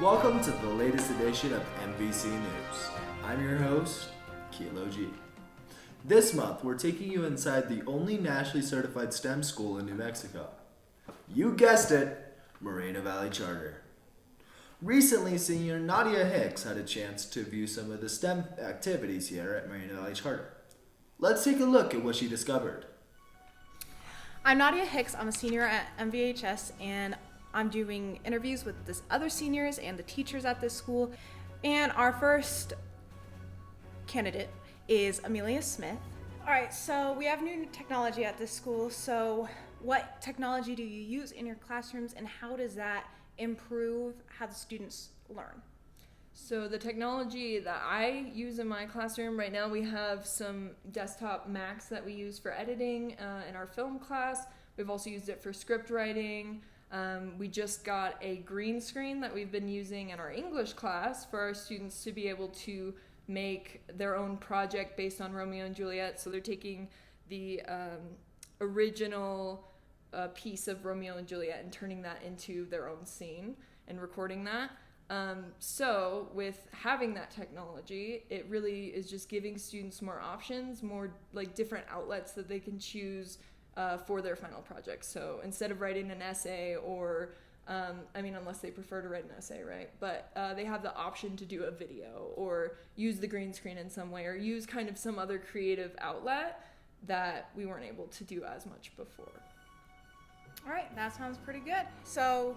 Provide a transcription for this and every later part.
Welcome to the latest edition of MVC News. I'm your host, Kilo G. This month, we're taking you inside the only nationally certified STEM school in New Mexico. You guessed it, Moreno Valley Charter. Recently, senior Nadia Hicks had a chance to view some of the STEM activities here at Moreno Valley Charter. Let's take a look at what she discovered. I'm Nadia Hicks. I'm a senior at MVHS, and I'm doing interviews with the other seniors and the teachers at this school. And our first candidate is Amelia Smith. All right, so we have new technology at this school. So what technology do you use in your classrooms, and how does that improve how the students learn? So the technology that I use in my classroom right now, we have some desktop Macs that we use for editing in our film class. We've also used it for script writing. We just got a green screen that we've been using in our English class for our students to be able to make their own project based on Romeo and Juliet. So they're taking the original piece of Romeo and Juliet and turning that into their own scene and recording that. So with having that technology, it really is just giving students more options, more like different outlets that they can choose for their final project. So instead of writing an essay or, unless they prefer to write an essay, right? But they have the option to do a video or use the green screen in some way or use kind of some other creative outlet that we weren't able to do as much before. All right, that sounds pretty good. So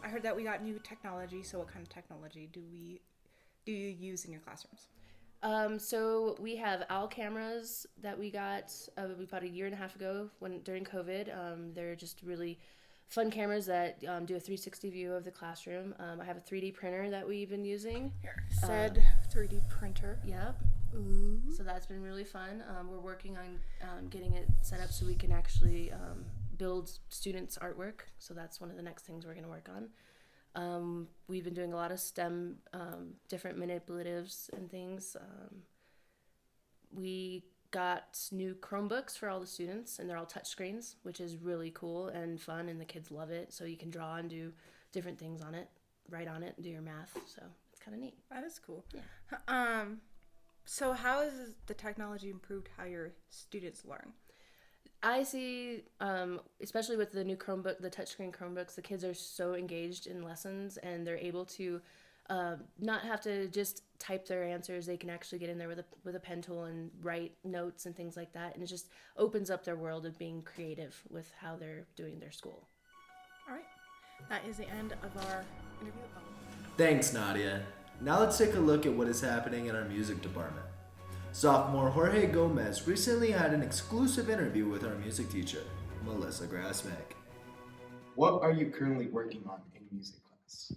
I heard that we got new technology. So what kind of technology do you use in your classrooms? So we have OWL cameras that we got about a year and a half ago during COVID. They're just really fun cameras that do a 360 view of the classroom. I have a 3D printer that we've been using. Here, said 3D printer. Yep. Ooh. So that's been really fun. We're working on getting it set up so we can actually build students' artwork. So that's one of the next things we're going to work on. We've been doing a lot of STEM, different manipulatives and things. We got new Chromebooks for all the students, and they're all touchscreens, which is really cool and fun, and the kids love it. So you can draw and do different things on it, write on it, and do your math. So it's kind of neat. That is cool. Yeah. So how has the technology improved how your students learn? I see, especially with the new Chromebook, the touchscreen Chromebooks, the kids are so engaged in lessons, and they're able to not have to just type their answers. They can actually get in there with a pen tool and write notes and things like that, and it just opens up their world of being creative with how they're doing their school. All right, that is the end of our interview. Thanks, Nadia. Now let's take a look at what is happening in our music department. Sophomore Jorge Gomez recently had an exclusive interview with our music teacher, Melissa Grasmick. What are you currently working on in music class?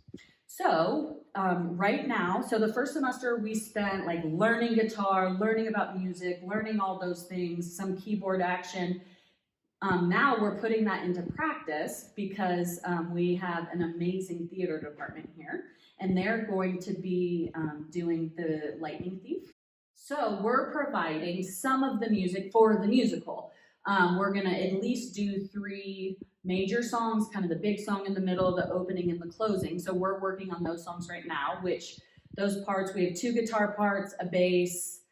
So right now, the first semester we spent like learning guitar, learning about music, learning all those things, some keyboard action. Now we're putting that into practice because we have an amazing theater department here, and they're going to be doing the Lightning Thief. So we're providing some of the music for the musical. We're gonna at least do 3 major songs, kind of the big song in the middle, the opening and the closing. So we're working on those songs right now, which those parts, we have 2 guitar parts, a bass,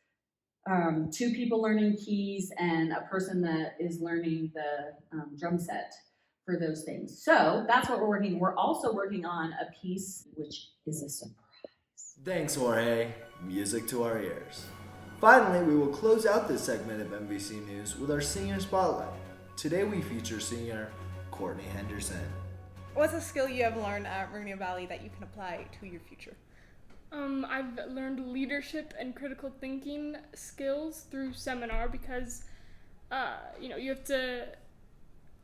2 people learning keys, and a person that is learning the drum set for those things. So that's what we're working. We're also working on a piece, which is a surprise. Thanks, Jorge. Music to our ears. Finally, we will close out this segment of MVC News with our Senior Spotlight. Today we feature Senior Courtney Henderson. What's a skill you have learned at Moreno Valley that you can apply to your future? I've learned leadership and critical thinking skills through seminar because, you have to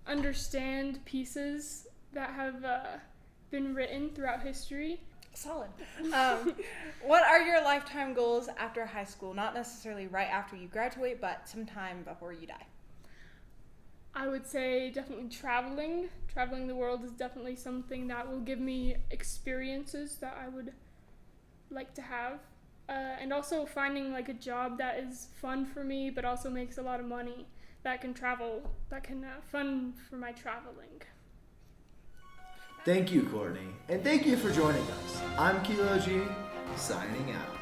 understand pieces that have been written throughout history. Solid. What are your lifetime goals after high school? Not necessarily right after you graduate, but sometime before you die. I would say definitely traveling. Traveling the world is definitely something that will give me experiences that I would like to have. And also finding like a job that is fun for me, but also makes a lot of money that can fund for my traveling. Thank you, Courtney, and thank you for joining us. I'm Kilo G, signing out.